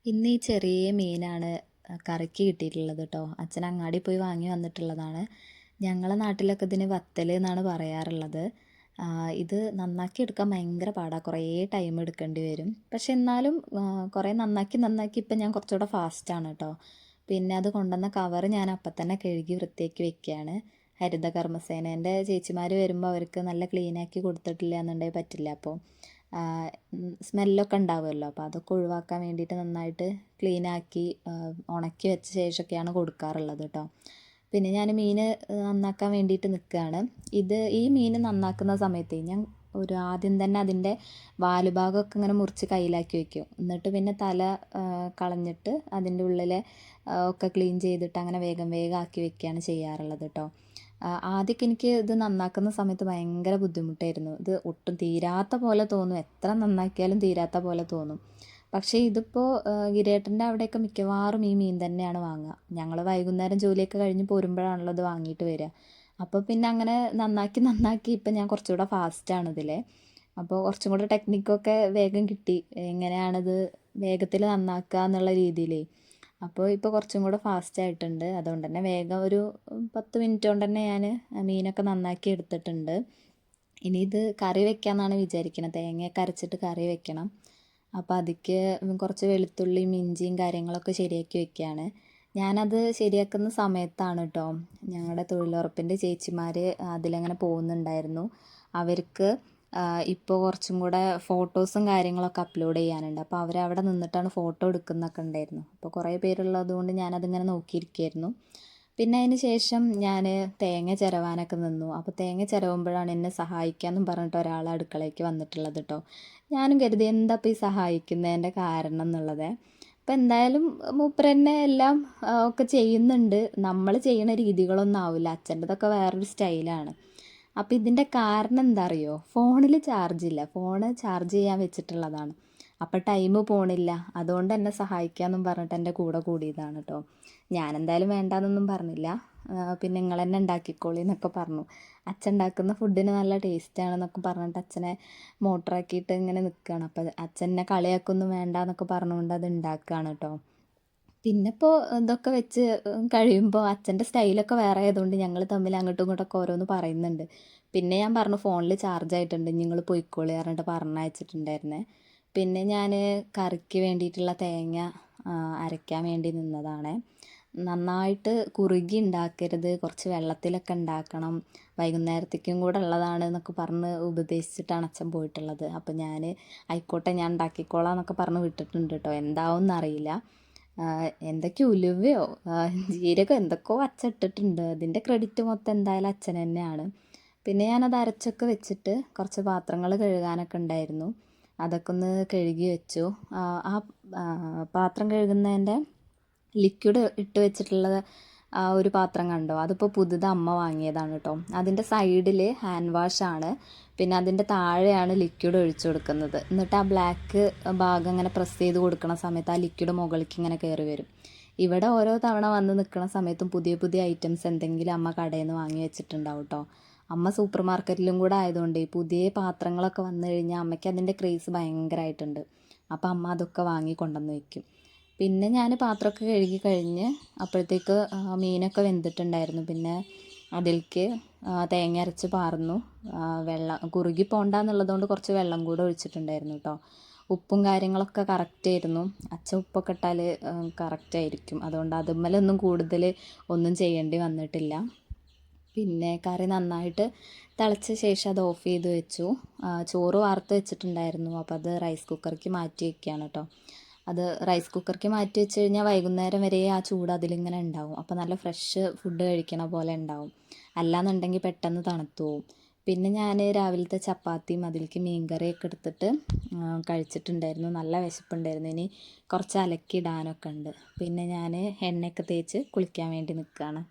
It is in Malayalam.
ഇന്ന് ഈ ചെറിയ മീനാണ് കറിക്ക് കിട്ടിയിട്ടുള്ളത് കേട്ടോ. അച്ഛൻ അങ്ങാടി പോയി വാങ്ങി വന്നിട്ടുള്ളതാണ്. ഞങ്ങളെ നാട്ടിലൊക്കെ ഇതിന് വത്തൽ എന്നാണ് പറയാറുള്ളത്. ഇത് നന്നാക്കി എടുക്കാൻ ഭയങ്കര പാടാണ്, കുറേ ടൈം എടുക്കേണ്ടി വരും. പക്ഷെ എന്നാലും കുറേ നന്നാക്കി നന്നാക്കി ഇപ്പം ഞാൻ കുറച്ചുകൂടെ ഫാസ്റ്റാണ് കേട്ടോ. പിന്നെ അത് കൊണ്ടുവന്ന കവർ ഞാൻ അപ്പം തന്നെ കഴുകി വൃത്തിയാക്കി വെക്കുകയാണ്. ഹരിത കർമ്മസേനേൻ്റെ ചേച്ചിമാർ വരുമ്പോൾ അവർക്ക് നല്ല ക്ലീനാക്കി കൊടുത്തിട്ടില്ല എന്നുണ്ടെങ്കിൽ പറ്റില്ല. അപ്പോൾ സ്മെല്ലൊക്കെ ഉണ്ടാവുമല്ലോ, അപ്പോൾ അതൊക്കെ ഒഴിവാക്കാൻ വേണ്ടിയിട്ട് നന്നായിട്ട് ക്ലീനാക്കി ഉണക്കി വെച്ച ശേഷമൊക്കെയാണ് കൊടുക്കാറുള്ളത് കേട്ടോ. പിന്നെ ഞാൻ മീൻ നന്നാക്കാൻ വേണ്ടിയിട്ട് നിൽക്കുകയാണ്. ഈ മീൻ നന്നാക്കുന്ന സമയത്ത് ഞാൻ ആദ്യം തന്നെ അതിൻ്റെ വാലുഭാഗമൊക്കെ ഇങ്ങനെ മുറിച്ച് കയ്യിലാക്കി വെക്കും. എന്നിട്ട് പിന്നെ തല കളഞ്ഞിട്ട് അതിൻ്റെ ഉള്ളിലെ ഒക്കെ ക്ലീൻ ചെയ്തിട്ട് അങ്ങനെ വേഗം വേഗം ആക്കി വെക്കുകയാണ് ചെയ്യാറുള്ളത് കേട്ടോ. ആദ്യമൊക്കെ എനിക്ക് ഇത് നന്നാക്കുന്ന സമയത്ത് ഭയങ്കര ബുദ്ധിമുട്ടായിരുന്നു. ഇത് ഒട്ടും തീരാത്ത പോലെ തോന്നും, എത്ര നന്നാക്കിയാലും തീരാത്ത പോലെ തോന്നും. പക്ഷേ ഇതിപ്പോൾ ഗിരേട്ടൻ്റെ അവിടെയൊക്കെ മിക്കവാറും ഈ മീൻ തന്നെയാണ് വാങ്ങുക. ഞങ്ങൾ വൈകുന്നേരം ജോലിയൊക്കെ കഴിഞ്ഞ് പോരുമ്പോഴാണല്ലോ ഇത് വാങ്ങിയിട്ട് വരിക. അപ്പോൾ പിന്നെ അങ്ങനെ നന്നാക്കി നന്നാക്കി ഇപ്പം ഞാൻ കുറച്ചുകൂടെ ഫാസ്റ്റാണ് ഇതിൽ. അപ്പോൾ കുറച്ചും കൂടെ ടെക്നിക്കൊക്കെ വേഗം കിട്ടി, എങ്ങനെയാണിത് വേഗത്തിൽ നന്നാക്കുക എന്നുള്ള രീതിയിലേ. അപ്പോൾ ഇപ്പോൾ കുറച്ചും കൂടെ ഫാസ്റ്റ് ആയിട്ടുണ്ട്. അതുകൊണ്ട് തന്നെ വേഗം ഒരു 10 മിനിറ്റ് കൊണ്ട് തന്നെ ഞാൻ മീനൊക്കെ നന്നാക്കി എടുത്തിട്ടുണ്ട്. ഇനി ഇത് കറി വെക്കാമെന്നാണ് വിചാരിക്കുന്നത്. തേങ്ങയൊക്കെ അരച്ചിട്ട് കറി വെക്കണം. അപ്പോൾ അതിക്ക് കുറച്ച് വെളുത്തുള്ളിയും ഇഞ്ചിയും കാര്യങ്ങളൊക്കെ ശരിയാക്കി വെക്കുകയാണ്. ഞാനത് ശരിയാക്കുന്ന സമയത്താണ് കേട്ടോ ഞങ്ങളുടെ തൊഴിലുറപ്പിൻ്റെ ചേച്ചിമാർ അതിലങ്ങനെ പോകുന്നുണ്ടായിരുന്നു. അവർക്ക് ഇപ്പോൾ കുറച്ചും കൂടെ ഫോട്ടോസും കാര്യങ്ങളൊക്കെ അപ്ലോഡ് ചെയ്യാനുണ്ട്. അപ്പോൾ അവരവിടെ നിന്നിട്ടാണ് ഫോട്ടോ എടുക്കുന്നൊക്കെ ഉണ്ടായിരുന്നു. അപ്പോൾ കുറേ പേരുള്ളത് കൊണ്ട് ഞാനതിങ്ങനെ നോക്കിയിരിക്കുകയായിരുന്നു. പിന്നെ അതിന് ശേഷം ഞാൻ തേങ്ങ ചിരവാനൊക്കെ നിന്നു. അപ്പോൾ തേങ്ങ ചിരവുമ്പോഴാണ് എന്നെ സഹായിക്കാമെന്നും പറഞ്ഞിട്ട് ഒരാൾ അടുക്കളയ്ക്ക് വന്നിട്ടുള്ളത് കേട്ടോ. ഞാനും കരുതി എന്താ ഇപ്പോൾ ഈ സഹായിക്കുന്നതിൻ്റെ കാരണം എന്നുള്ളത്. അപ്പോൾ എന്തായാലും മൂപ്പര് എല്ലാം ഒക്കെ ചെയ്യുന്നുണ്ട്. നമ്മൾ ചെയ്യുന്ന രീതികളൊന്നും ആവില്ല, അച്ഛൻ്റെതൊക്കെ വേറൊരു സ്റ്റൈലാണ്. അപ്പോൾ ഇതിൻ്റെ കാരണം എന്താ അറിയോ? ഫോണിൽ ചാർജില്ല, ഫോണ് ചാർജ് ചെയ്യാൻ വെച്ചിട്ടുള്ളതാണ്. അപ്പോൾ ടൈം പോണില്ല, അതുകൊണ്ട് എന്നെ സഹായിക്കാമെന്നും പറഞ്ഞിട്ട് എൻ്റെ കൂടെ കൂടിയതാണ് കേട്ടോ. ഞാനെന്തായാലും വേണ്ടാന്നൊന്നും പറഞ്ഞില്ല. പിന്നെ നിങ്ങൾ തന്നെ ഉണ്ടാക്കിക്കോളി എന്നൊക്കെ പറഞ്ഞു. അച്ഛൻ ഉണ്ടാക്കുന്ന ഫുഡിന് നല്ല ടേസ്റ്റാണെന്നൊക്കെ പറഞ്ഞിട്ട് അച്ഛനെ മോട്ടറാക്കിയിട്ട് ഇങ്ങനെ നിൽക്കുകയാണ്. അപ്പോൾ അച്ഛൻ എന്നെ കളിയാക്കൊന്നും വേണ്ട എന്നൊക്കെ പറഞ്ഞുകൊണ്ട് അത് ഉണ്ടാക്കുകയാണ് കേട്ടോ. പിന്നെ ഇപ്പോൾ ഇതൊക്കെ വെച്ച് കഴിയുമ്പോൾ അച്ഛൻ്റെ സ്റ്റൈലൊക്കെ വേറെ ആയതുകൊണ്ട് ഞങ്ങൾ തമ്മിൽ അങ്ങോട്ടും ഇങ്ങോട്ടൊക്കെ ഓരോന്ന് പറയുന്നുണ്ട്. പിന്നെ ഞാൻ പറഞ്ഞു ഫോണിൽ ചാർജ് ആയിട്ടുണ്ട്, നിങ്ങൾ പോയിക്കോളി പറഞ്ഞിട്ട് പറഞ്ഞയച്ചിട്ടുണ്ടായിരുന്നേ. പിന്നെ ഞാൻ കറിക്ക് വേണ്ടിയിട്ടുള്ള തേങ്ങ അരയ്ക്കാൻ വേണ്ടി നിന്നതാണ്. നന്നായിട്ട് കുറുകി ഉണ്ടാക്കരുത്, കുറച്ച് വെള്ളത്തിലൊക്കെ ഉണ്ടാക്കണം, വൈകുന്നേരത്തേക്കും കൂടെ ഉള്ളതാണ് എന്നൊക്കെ പറഞ്ഞ് ഉപദേശിച്ചിട്ടാണ് അച്ഛൻ പോയിട്ടുള്ളത്. അപ്പോൾ ഞാൻ ആയിക്കോട്ടെ ഞാൻ ഉണ്ടാക്കിക്കോളാം എന്നൊക്കെ പറഞ്ഞ് വിട്ടിട്ടുണ്ട് കേട്ടോ. എന്താവും എന്നറിയില്ല. എന്തൊക്കെ ഉലുവയോ ജീരകം എന്തൊക്കെയോ അച്ഛൻ അതിൻ്റെ ക്രെഡിറ്റ് മൊത്തം എന്തായാലും അച്ഛൻ തന്നെയാണ്. പിന്നെ ഞാനത് അരച്ചൊക്കെ വെച്ചിട്ട് കുറച്ച് പാത്രങ്ങൾ കഴുകാനൊക്കെ ഉണ്ടായിരുന്നു. അതൊക്കെ ഒന്ന് കഴുകി വെച്ചു. ആ പാത്രം കഴുകുന്നതിൻ്റെ ലിക്വിഡ് ഇട്ട് വെച്ചിട്ടുള്ളത് ആ ഒരു പാത്രം കണ്ടോ? അതിപ്പോൾ പുതുത് അമ്മ വാങ്ങിയതാണ് കേട്ടോ. അതിൻ്റെ സൈഡിൽ ഹാൻഡ് വാഷാണ്, പിന്നെ അതിൻ്റെ താഴെയാണ് ലിക്വിഡ് ഒഴിച്ചു കൊടുക്കുന്നത്. എന്നിട്ട് ആ ബ്ലാക്ക് ഭാഗം ഇങ്ങനെ പ്രസ് ചെയ്ത് കൊടുക്കുന്ന സമയത്ത് ആ ലിക്വിഡ് മുകളിലേക്ക് ഇങ്ങനെ കയറി വരും. ഇവിടെ ഓരോ തവണ വന്ന് നിൽക്കുന്ന സമയത്തും പുതിയ പുതിയ ഐറ്റംസ് എന്തെങ്കിലും അമ്മ കടയിൽ നിന്ന് വാങ്ങി വെച്ചിട്ടുണ്ടാവും കേട്ടോ. അമ്മ സൂപ്പർ മാർക്കറ്റിലും കൂടെ ആയതുകൊണ്ട് പുതിയ പാത്രങ്ങളൊക്കെ വന്നു കഴിഞ്ഞാൽ അമ്മയ്ക്ക് അതിൻ്റെ ക്രേസ് ഭയങ്കരമായിട്ടുണ്ട്. അപ്പോൾ അമ്മ അതൊക്കെ വാങ്ങി കൊണ്ടുവന്ന് വയ്ക്കും. പിന്നെ ഞാൻ പാത്രമൊക്കെ കഴുകി കഴിഞ്ഞ് അപ്പോഴത്തേക്ക് മീനൊക്കെ വെന്തിട്ടുണ്ടായിരുന്നു. പിന്നെ അതിലേക്ക് തേങ്ങ അരച്ച് പാർന്നു. വെള്ളം കുറുകി പോകണ്ടെന്നുള്ളതുകൊണ്ട് കുറച്ച് വെള്ളം കൂടെ ഒഴിച്ചിട്ടുണ്ടായിരുന്നു കേട്ടോ. ഉപ്പും കാര്യങ്ങളൊക്കെ കറക്റ്റായിരുന്നു. അച്ഛൻ ഉപ്പൊക്കെ ഇട്ടാൽ കറക്റ്റായിരിക്കും, അതുകൊണ്ട് അതുമ്മലൊന്നും കൂടുതൽ ഒന്നും ചെയ്യേണ്ടി വന്നിട്ടില്ല. പിന്നെ കറി നന്നായിട്ട് തിളച്ച ശേഷം അത് ഓഫ് ചെയ്ത് വെച്ചു. ചോറ് വാർത്ത് വെച്ചിട്ടുണ്ടായിരുന്നു, അപ്പോൾ അത് റൈസ് കുക്കർക്ക് മാറ്റി വയ്ക്കുകയാണ് കേട്ടോ. അത് റൈസ് കുക്കർക്ക് മാറ്റി വെച്ച് കഴിഞ്ഞാൽ വൈകുന്നേരം വരെ ആ ചൂട് അതിലിങ്ങനെ ഉണ്ടാവും. അപ്പോൾ നല്ല ഫ്രഷ് ഫുഡ് കഴിക്കണ പോലെ ഉണ്ടാവും. അല്ലാന്നുണ്ടെങ്കിൽ പെട്ടെന്ന് തണുത്തു പോവും. പിന്നെ ഞാൻ രാവിലത്തെ ചപ്പാത്തിയും അതിലേക്ക് മീൻകറിയൊക്കെ എടുത്തിട്ട് കഴിച്ചിട്ടുണ്ടായിരുന്നു. നല്ല വിശപ്പുണ്ടായിരുന്നു. ഇനി കുറച്ച് അലക്കി ഇടാനൊക്കെ ഉണ്ട്. പിന്നെ ഞാൻ എണ്ണയൊക്കെ തേച്ച് കുളിക്കാൻ വേണ്ടി നിൽക്കുകയാണ്.